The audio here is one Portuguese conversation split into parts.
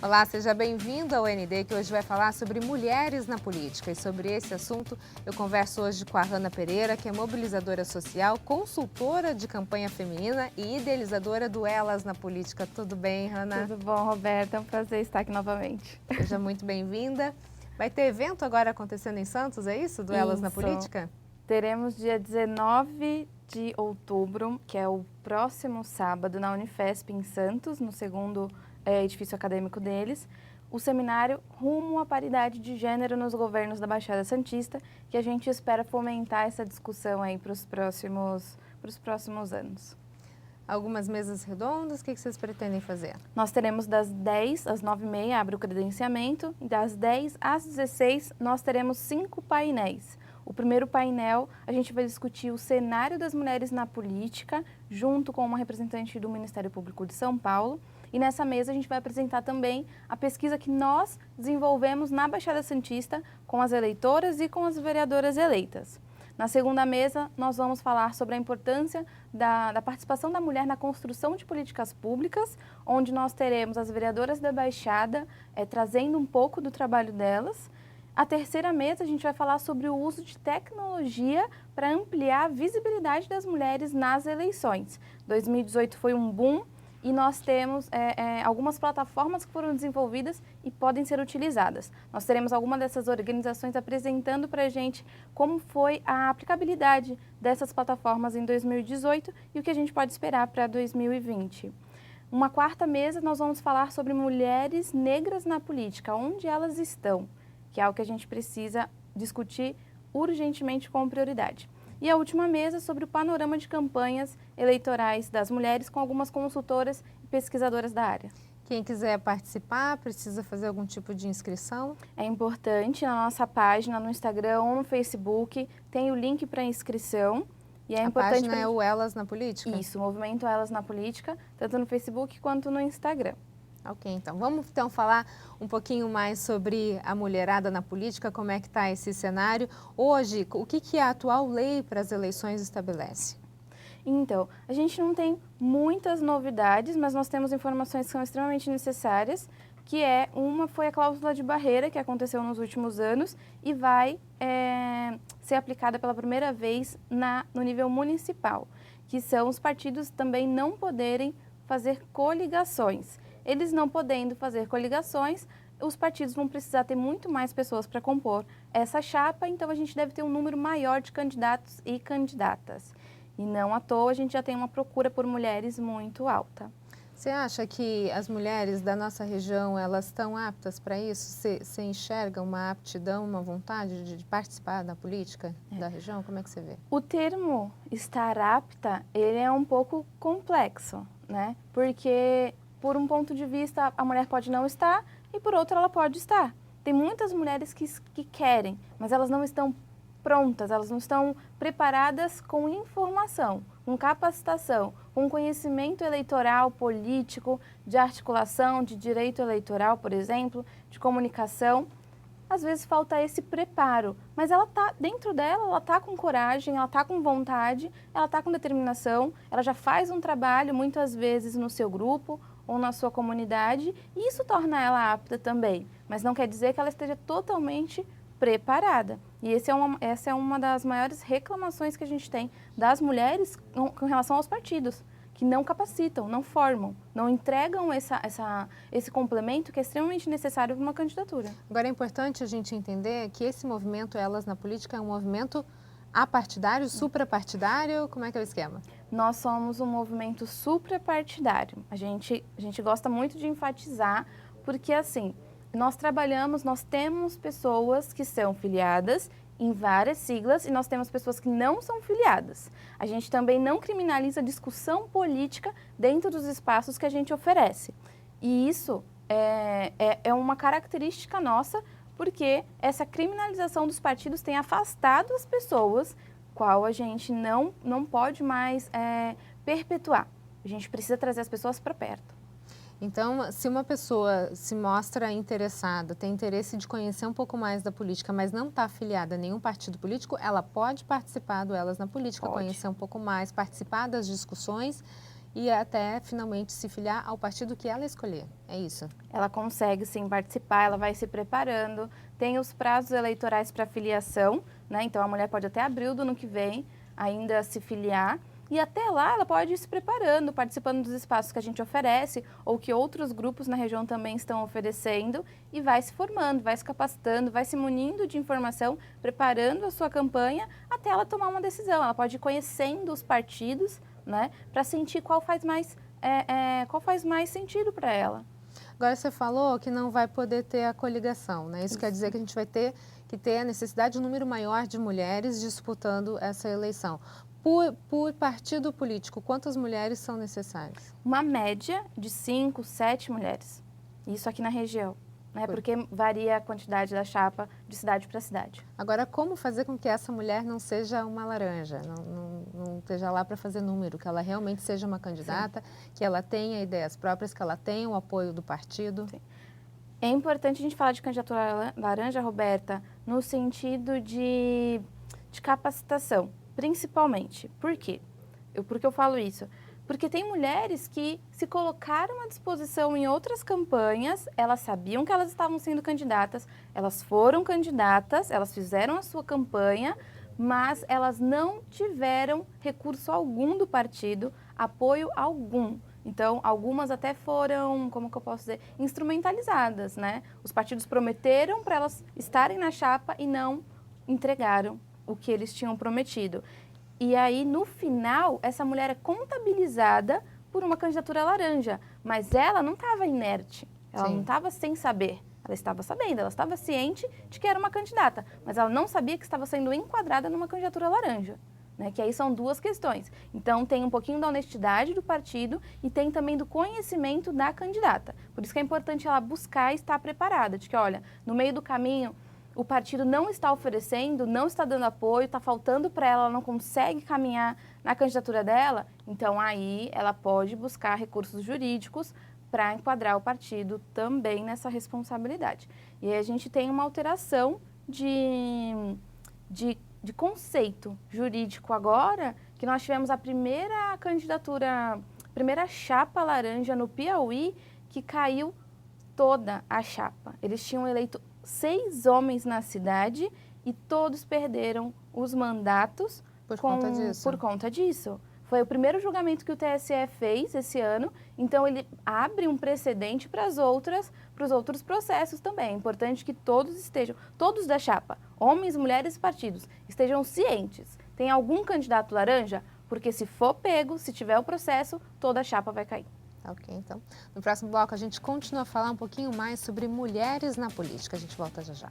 Olá, seja bem-vindo ao ND, que hoje vai falar sobre mulheres na política. E sobre esse assunto, eu converso hoje com a Hanna Pereira, que é mobilizadora social, consultora de campanha feminina e idealizadora do Elas na Política. Tudo bem, Hanna? Tudo bom, Roberta? É um prazer estar aqui novamente. Seja muito bem-vinda. Vai ter evento agora acontecendo em Santos, é isso? Do Elas na Política? Teremos dia 19 de outubro, que é o próximo sábado, na Unifesp, em Santos, no segundo edifício acadêmico deles, o seminário Rumo à Paridade de Gênero nos Governos da Baixada Santista, que a gente espera fomentar essa discussão aí para os próximos anos. Algumas mesas redondas, o que vocês pretendem fazer? Nós teremos das 10 às 9h30, abre o credenciamento, e das 10 às 16 nós teremos 5 painéis. O primeiro painel, a gente vai discutir o cenário das mulheres na política, junto com uma representante do Ministério Público de São Paulo. E nessa mesa a gente vai apresentar também a pesquisa que nós desenvolvemos na Baixada Santista com as eleitoras e com as vereadoras eleitas. Na segunda mesa, nós vamos falar sobre a importância da participação da mulher na construção de políticas públicas, onde nós teremos as vereadoras da Baixada trazendo um pouco do trabalho delas. A terceira mesa, a gente vai falar sobre o uso de tecnologia para ampliar a visibilidade das mulheres nas eleições. 2018 foi um boom e nós temos algumas plataformas que foram desenvolvidas e podem ser utilizadas. Nós teremos algumas dessas organizações apresentando para a gente como foi a aplicabilidade dessas plataformas em 2018 e o que a gente pode esperar para 2020. Uma quarta mesa, nós vamos falar sobre mulheres negras na política, onde elas estão, que é algo que a gente precisa discutir urgentemente com prioridade. E a última mesa sobre o panorama de campanhas eleitorais das mulheres com algumas consultoras e pesquisadoras da área. Quem quiser participar, precisa fazer algum tipo de inscrição? É importante, na nossa página, no Instagram ou no Facebook, tem o link para inscrição. E é importante página é o Elas na Política? Isso, o Movimento Elas na Política, tanto no Facebook quanto no Instagram. Ok, então vamos falar um pouquinho mais sobre a mulherada na política, como é que está esse cenário. Hoje, o que a atual lei para as eleições estabelece? Então, a gente não tem muitas novidades, mas nós temos informações que são extremamente necessárias, uma foi a cláusula de barreira que aconteceu nos últimos anos e vai ser aplicada pela primeira vez no nível municipal, que são os partidos também não poderem fazer coligações. Eles não podendo fazer coligações, os partidos vão precisar ter muito mais pessoas para compor essa chapa, então a gente deve ter um número maior de candidatos e candidatas. E não à toa a gente já tem uma procura por mulheres muito alta. Você acha que as mulheres da nossa região, elas estão aptas para isso? Você enxerga uma aptidão, uma vontade de participar da política da região? Como é que você vê? O termo estar apta, ele é um pouco complexo, né? Porque por um ponto de vista, a mulher pode não estar e por outro ela pode estar. Tem muitas mulheres que querem, mas elas não estão prontas, elas não estão preparadas com informação, com capacitação, com conhecimento eleitoral, político, de articulação, de direito eleitoral, por exemplo, de comunicação. Às vezes falta esse preparo, mas ela está dentro dela, ela está com coragem, ela está com vontade, ela está com determinação, ela já faz um trabalho muitas vezes no seu grupo ou na sua comunidade e isso torna ela apta também, mas não quer dizer que ela esteja totalmente preparada. E essa é uma das maiores reclamações que a gente tem das mulheres com relação aos partidos, que não capacitam, não formam, não entregam esse complemento que é extremamente necessário para uma candidatura. Agora é importante a gente entender que esse movimento Elas na Política é um movimento apartidário, suprapartidário, como é que é o esquema? Nós somos um movimento suprapartidário. A gente gosta muito de enfatizar, porque assim, nós temos pessoas que são filiadas em várias siglas e nós temos pessoas que não são filiadas. A gente também não criminaliza a discussão política dentro dos espaços que a gente oferece. E isso é uma característica nossa, porque essa criminalização dos partidos tem afastado as pessoas, qual a gente não pode mais perpetuar. A gente precisa trazer as pessoas para perto. Então, se uma pessoa se mostra interessada, tem interesse de conhecer um pouco mais da política, mas não está afiliada a nenhum partido político, ela pode participar do Elas na Política, Pode. conhecer um pouco mais, participar das discussões e até finalmente se filiar ao partido que ela escolher. É isso? Ela consegue sim participar, ela vai se preparando, tem os prazos eleitorais para filiação, né? Então a mulher pode até abril do ano que vem ainda se filiar. E até lá ela pode ir se preparando, participando dos espaços que a gente oferece ou que outros grupos na região também estão oferecendo e vai se formando, vai se capacitando, vai se munindo de informação, preparando a sua campanha até ela tomar uma decisão. Ela pode ir conhecendo os partidos, né, para sentir qual faz mais sentido para ela. Agora você falou que não vai poder ter a coligação, né? Isso quer dizer que a gente vai ter que ter a necessidade de um número maior de mulheres disputando essa eleição. Por partido político, quantas mulheres são necessárias? Uma média de 5, 7 mulheres. Isso aqui na região, né? Porque varia a quantidade da chapa de cidade para cidade. Agora, como fazer com que essa mulher não seja uma laranja, não esteja lá para fazer número, que ela realmente seja uma candidata, sim, que ela tenha ideias próprias, que ela tenha o apoio do partido? Sim. É importante a gente falar de candidatura laranja, Roberta, no sentido de capacitação. Principalmente. Por quê? Por que eu falo isso? Porque tem mulheres que se colocaram à disposição em outras campanhas, elas sabiam que elas estavam sendo candidatas, elas foram candidatas, elas fizeram a sua campanha, mas elas não tiveram recurso algum do partido, apoio algum. Então, algumas até foram, como que eu posso dizer, instrumentalizadas, né? Os partidos prometeram para elas estarem na chapa e não entregaram o que eles tinham prometido. E aí, no final, essa mulher é contabilizada por uma candidatura laranja, mas ela não estava inerte, ela Sim. não estava sem saber. Ela estava sabendo, ela estava ciente de que era uma candidata, mas ela não sabia que estava sendo enquadrada numa candidatura laranja, né? Que aí são duas questões. Então, tem um pouquinho da honestidade do partido e tem também do conhecimento da candidata. Por isso que é importante ela buscar e estar preparada, de que, olha, no meio do caminho, o partido não está oferecendo, não está dando apoio, está faltando para ela, ela não consegue caminhar na candidatura dela, então aí ela pode buscar recursos jurídicos para enquadrar o partido também nessa responsabilidade. E aí a gente tem uma alteração de conceito jurídico agora, que nós tivemos a primeira candidatura, primeira chapa laranja no Piauí, que caiu toda a chapa. Eles tinham eleito 6 homens na cidade e todos perderam os mandatos por conta disso. Foi o primeiro julgamento que o TSE fez esse ano, então ele abre um precedente para os outros processos também. É importante que todos da chapa, homens, mulheres e partidos, estejam cientes. Tem algum candidato laranja? Porque se for pego, se tiver o processo, toda a chapa vai cair. Ok, então, no próximo bloco a gente continua a falar um pouquinho mais sobre mulheres na política. A gente volta já já.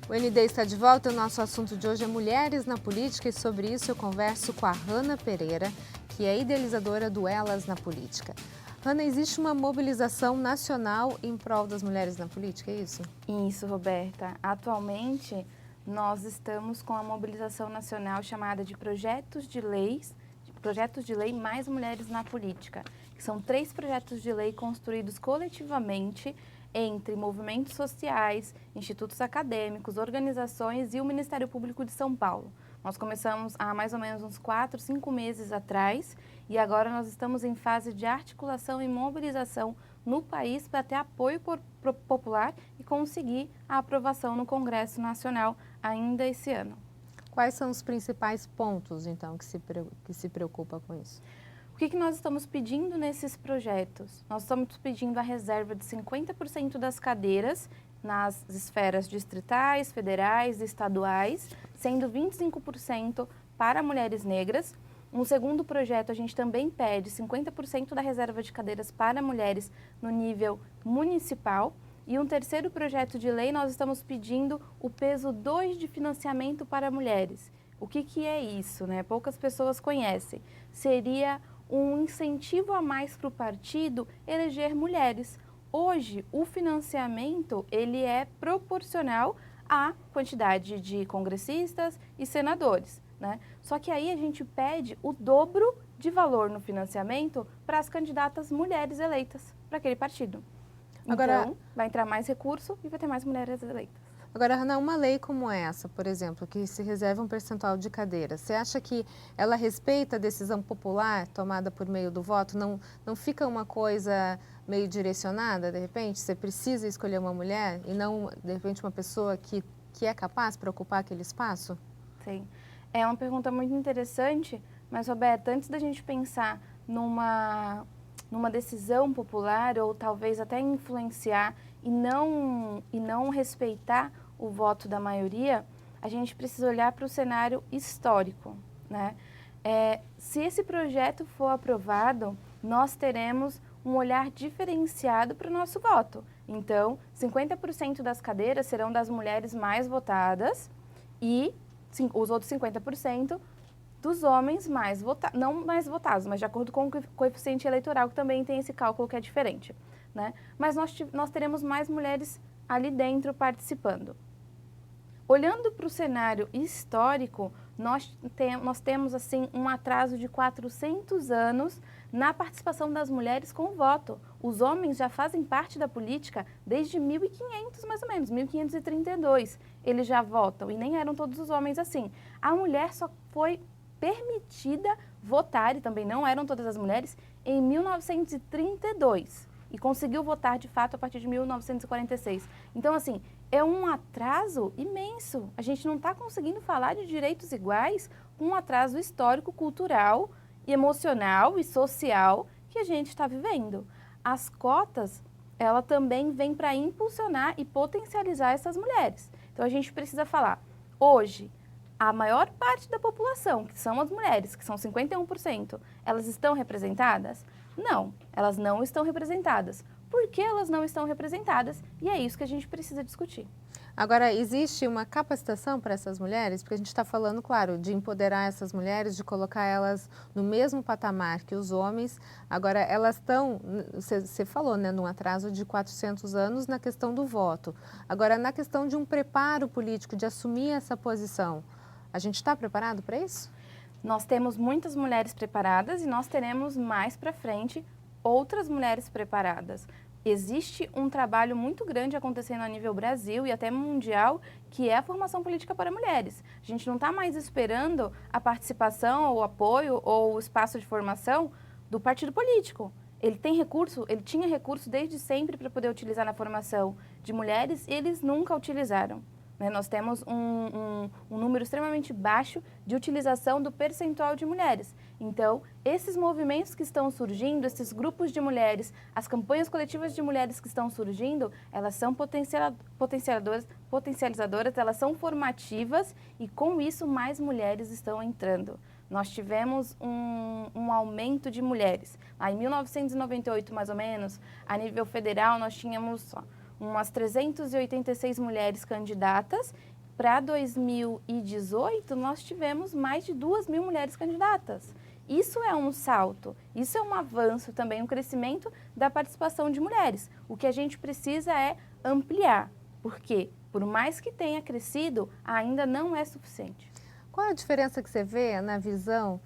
O ND está de volta. O nosso assunto de hoje é mulheres na política e sobre isso eu converso com a Hanna Pereira, que é idealizadora do Elas na Política. Hanna, existe uma mobilização nacional em prol das mulheres na política, é isso? Isso, Roberta. Atualmente, nós estamos com a mobilização nacional chamada de Projetos de Lei Mais Mulheres na Política, que são 3 projetos de lei construídos coletivamente entre movimentos sociais, institutos acadêmicos, organizações e o Ministério Público de São Paulo. Nós começamos há mais ou menos uns 4, 5 meses atrás e agora nós estamos em fase de articulação e mobilização no país para ter apoio popular e conseguir a aprovação no Congresso Nacional ainda esse ano. Quais são os principais pontos, então, que se preocupa com isso? O que nós estamos pedindo nesses projetos? Nós estamos pedindo a reserva de 50% das cadeiras nas esferas distritais, federais e estaduais, sendo 25% para mulheres negras. Um segundo projeto, a gente também pede 50% da reserva de cadeiras para mulheres no nível municipal. E um terceiro projeto de lei, nós estamos pedindo o peso 2 de financiamento para mulheres. O que é isso, né? Poucas pessoas conhecem. Seria um incentivo a mais para o partido eleger mulheres. Hoje, o financiamento, ele é proporcional à quantidade de congressistas e senadores, né? Só que aí a gente pede o dobro de valor no financiamento para as candidatas mulheres eleitas para aquele partido. Agora, então, vai entrar mais recurso e vai ter mais mulheres eleitas. Agora, Hannah, uma lei como essa, por exemplo, que se reserva um percentual de cadeiras, você acha que ela respeita a decisão popular tomada por meio do voto? Não fica uma coisa meio direcionada, de repente? Você precisa escolher uma mulher e não, de repente, uma pessoa que é capaz para ocupar aquele espaço? Sim. É uma pergunta muito interessante, mas, Roberta, antes da gente pensar numa decisão popular ou talvez até influenciar e não respeitar o voto da maioria, a gente precisa olhar para o cenário histórico, né? Se esse projeto for aprovado, nós teremos um olhar diferenciado para o nosso voto. Então, 50% das cadeiras serão das mulheres mais votadas e os outros 50% dos homens mais votados, não mais votados, mas de acordo com o coeficiente eleitoral, que também tem esse cálculo que é diferente, né? Mas nós teremos mais mulheres ali dentro participando. Olhando para o cenário histórico, nós temos assim um atraso de 400 anos na participação das mulheres com o voto. Os homens já fazem parte da política desde 1500, mais ou menos, 1532. Eles já votam e nem eram todos os homens assim. A mulher só foi permitida votar, e também não eram todas as mulheres, em 1932. E conseguiu votar de fato a partir de 1946. Então, assim, é um atraso imenso. A gente não está conseguindo falar de direitos iguais com um atraso histórico, cultural, emocional e social que a gente está vivendo. As cotas, ela também vem para impulsionar e potencializar essas mulheres. Então, a gente precisa falar, hoje, a maior parte da população, que são as mulheres, que são 51%, elas estão representadas? Não, elas não estão representadas. Por que elas não estão representadas? E é isso que a gente precisa discutir. Agora, existe uma capacitação para essas mulheres? Porque a gente está falando, claro, de empoderar essas mulheres, de colocar elas no mesmo patamar que os homens. Agora, elas estão, você falou, né, num atraso de 400 anos na questão do voto. Agora, na questão de um preparo político, de assumir essa posição, a gente está preparado para isso? Nós temos muitas mulheres preparadas e nós teremos mais para frente outras mulheres preparadas. Existe um trabalho muito grande acontecendo a nível Brasil e até mundial, que é a formação política para mulheres. A gente não está mais esperando a participação, o apoio ou o espaço de formação do partido político. Ele tem recurso, ele tinha recurso desde sempre para poder utilizar na formação de mulheres e eles nunca utilizaram. Nós temos um número extremamente baixo de utilização do percentual de mulheres. Então, esses movimentos que estão surgindo, esses grupos de mulheres, as campanhas coletivas de mulheres que estão surgindo, elas são potencializadoras, elas são formativas e com isso mais mulheres estão entrando. Nós tivemos um aumento de mulheres. Lá em 1998, mais ou menos, a nível federal, nós tínhamos umas 386 mulheres candidatas. Para 2018, nós tivemos mais de 2.000 mulheres candidatas. Isso é um salto, isso é um avanço também, um crescimento da participação de mulheres. O que a gente precisa é ampliar, porque por mais que tenha crescido, ainda não é suficiente. Qual é a diferença que você vê na visão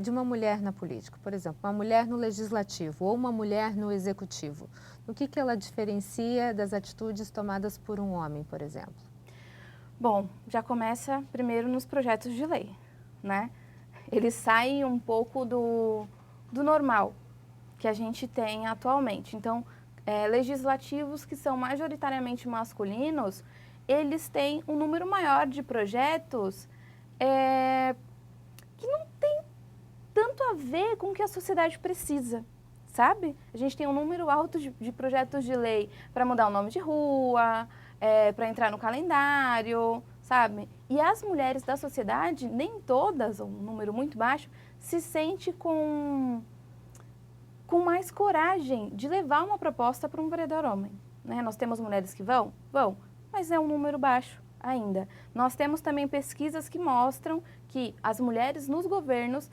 de uma mulher na política, por exemplo, uma mulher no legislativo ou uma mulher no executivo? O que ela diferencia das atitudes tomadas por um homem, por exemplo? Bom, já começa primeiro nos projetos de lei, né? Eles saem um pouco do normal que a gente tem atualmente. Então, legislativos que são majoritariamente masculinos, eles têm um número maior de projetos que não tem tanto a ver com o que a sociedade precisa, sabe? A gente tem um número alto de projetos de lei para mudar o nome de rua, para entrar no calendário, sabe? E as mulheres da sociedade, nem todas, um número muito baixo, se sente com mais coragem de levar uma proposta para um vereador homem, né? Nós temos mulheres que vão, mas é um número baixo ainda. Nós temos também pesquisas que mostram que as mulheres nos governos,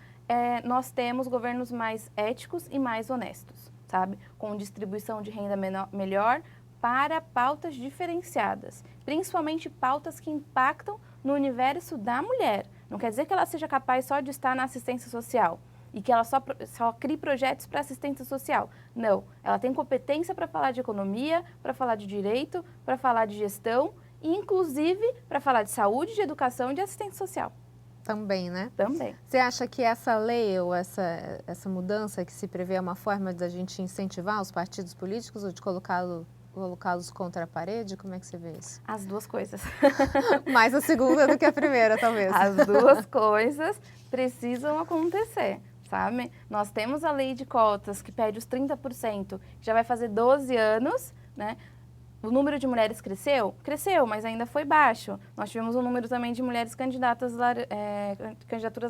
nós temos governos mais éticos e mais honestos, sabe? Com distribuição de renda melhor para pautas diferenciadas, principalmente pautas que impactam no universo da mulher. Não quer dizer que ela seja capaz só de estar na assistência social e que ela só crie projetos para assistência social. Não, ela tem competência para falar de economia, para falar de direito, para falar de gestão e inclusive para falar de saúde, de educação e de assistência social. Também, né? Também. Você acha que essa lei ou essa mudança que se prevê é uma forma da gente incentivar os partidos políticos ou de colocá-los contra a parede? Como é que você vê isso? As duas coisas. Mais a segunda do que a primeira, talvez. As duas coisas precisam acontecer, sabe? Nós temos a lei de cotas que pede os 30%, que já vai fazer 12 anos, né? O número de mulheres cresceu? Cresceu, mas ainda foi baixo. Nós tivemos um número também de mulheres candidaturas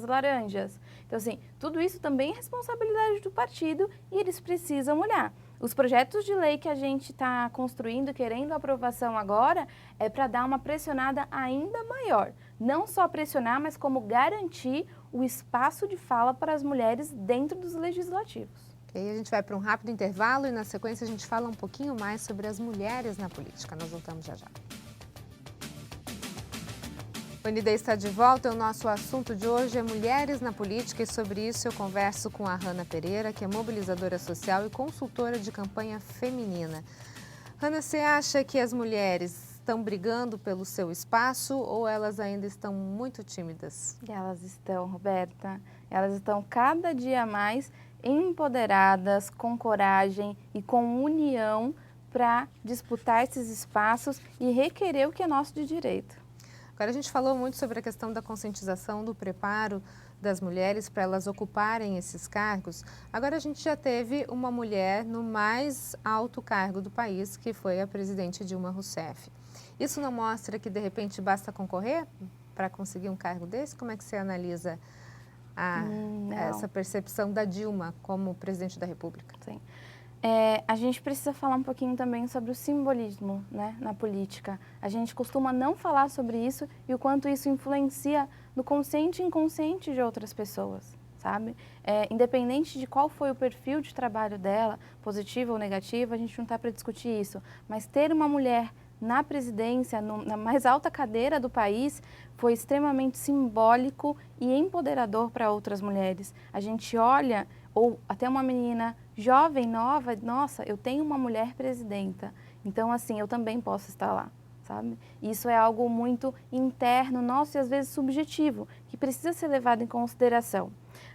laranjas. Então, assim, tudo isso também é responsabilidade do partido e eles precisam olhar. Os projetos de lei que a gente está construindo, querendo aprovação agora, é para dar uma pressionada ainda maior. Não só pressionar, mas como garantir o espaço de fala para as mulheres dentro dos legislativos. E aí a gente vai para um rápido intervalo e na sequência a gente fala um pouquinho mais sobre as mulheres na política. Nós voltamos já já. O ND está de volta e o nosso assunto de hoje é mulheres na política e sobre isso eu converso com a Hanna Pereira, que é mobilizadora social e consultora de campanha feminina. Hanna, você acha que as mulheres estão brigando pelo seu espaço ou elas ainda estão muito tímidas? Elas estão, Roberta. Elas estão cada dia mais empoderadas, com coragem e com união para disputar esses espaços e requerer o que é nosso de direito. Agora a gente falou muito sobre a questão da conscientização, do preparo das mulheres para elas ocuparem esses cargos. Agora a gente já teve uma mulher no mais alto cargo do país, que foi a presidente Dilma Rousseff. Isso não mostra que de repente basta concorrer para conseguir um cargo desse? Como é que você analisa essa percepção da Dilma como presidente da República? Sim. A gente precisa falar um pouquinho também sobre o simbolismo, né, na política. A gente costuma não falar sobre isso e o quanto isso influencia no consciente e inconsciente de outras pessoas, sabe? Independente de qual foi o perfil de trabalho dela, positivo ou negativo, a gente não está para discutir isso. Mas ter uma mulher na presidência, na mais alta cadeira do país, foi extremamente simbólico e empoderador para outras mulheres. A gente olha, ou até uma menina jovem, nova, nossa, eu tenho uma mulher presidenta, então assim, eu também posso estar lá, sabe? Isso é algo muito interno, nosso e às vezes subjetivo, que precisa ser levado em consideração.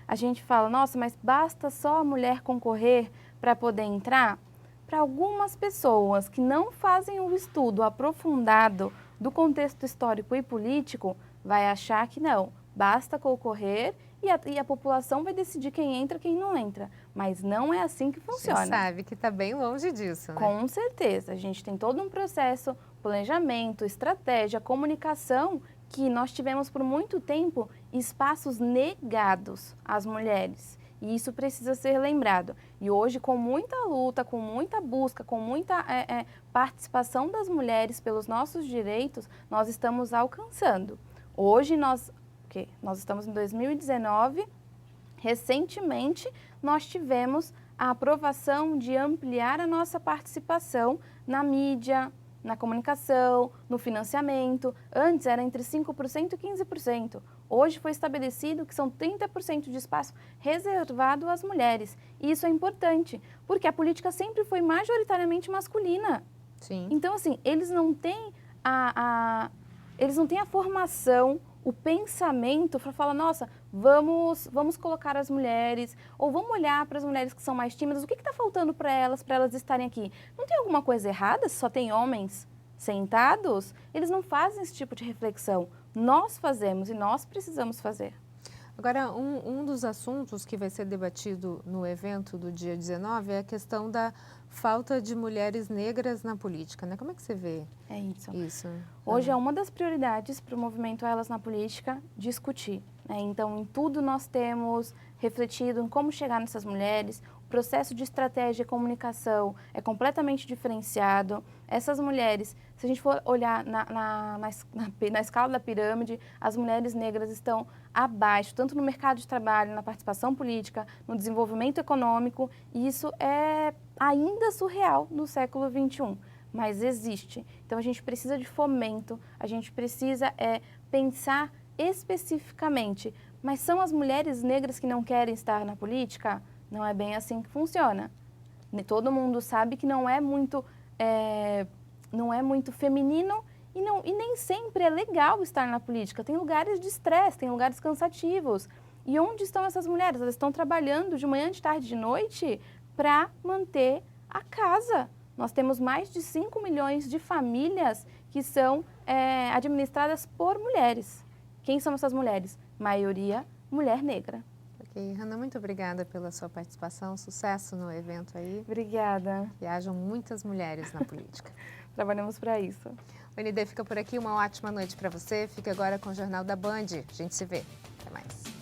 A gente fala, nossa, mas basta só a mulher concorrer para poder entrar? Para algumas pessoas que não fazem o estudo aprofundado do contexto histórico e político, vai achar que não, basta concorrer e a população vai decidir quem entra e quem não entra. Mas não é assim que funciona. A gente sabe que está bem longe disso, né? Com certeza. A gente tem todo um processo, planejamento, estratégia, comunicação, que nós tivemos por muito tempo espaços negados às mulheres. E isso precisa ser lembrado. E hoje, com muita luta, com muita busca, com muita participação das mulheres pelos nossos direitos, nós estamos alcançando. Hoje, nós estamos em 2019, recentemente, nós tivemos a aprovação de ampliar a nossa participação na mídia, na comunicação, no financiamento. Antes era entre 5% e 15%. Hoje foi estabelecido que são 30% de espaço reservado às mulheres. E isso é importante, porque a política sempre foi majoritariamente masculina. Sim. Então, assim, eles não têm a formação, o pensamento para falar, nossa, vamos colocar as mulheres, ou vamos olhar para as mulheres que são mais tímidas, o que está faltando para elas estarem aqui? Não tem alguma coisa errada se só tem homens sentados? Eles não fazem esse tipo de reflexão. Nós fazemos e nós precisamos fazer. Agora, um dos assuntos que vai ser debatido no evento do dia 19 é a questão da falta de mulheres negras na política, né? Como é que você vê isso? Hoje é uma das prioridades para o movimento Elas na Política discutir, né? Então, em tudo nós temos refletido em como chegar nessas mulheres. O processo de estratégia e comunicação é completamente diferenciado. Essas mulheres, se a gente for olhar na escala da pirâmide, as mulheres negras estão abaixo, tanto no mercado de trabalho, na participação política, no desenvolvimento econômico, e isso é ainda surreal no século XXI, mas existe. Então a gente precisa de fomento, a gente precisa pensar especificamente, mas são as mulheres negras que não querem estar na política? Não é bem assim que funciona. Todo mundo sabe que não é muito feminino E nem sempre é legal estar na política. Tem lugares de estresse, tem lugares cansativos. E onde estão essas mulheres? Elas estão trabalhando de manhã, de tarde, de noite para manter a casa. Nós temos mais de 5 milhões de famílias que são administradas por mulheres. Quem são essas mulheres? Maioria mulher negra. Ok, Hanna, muito obrigada pela sua participação. Sucesso no evento aí. Obrigada. Que hajam muitas mulheres na política. Trabalhamos para isso. O ND fica por aqui. Uma ótima noite para você. Fique agora com o Jornal da Band. A gente se vê. Até mais.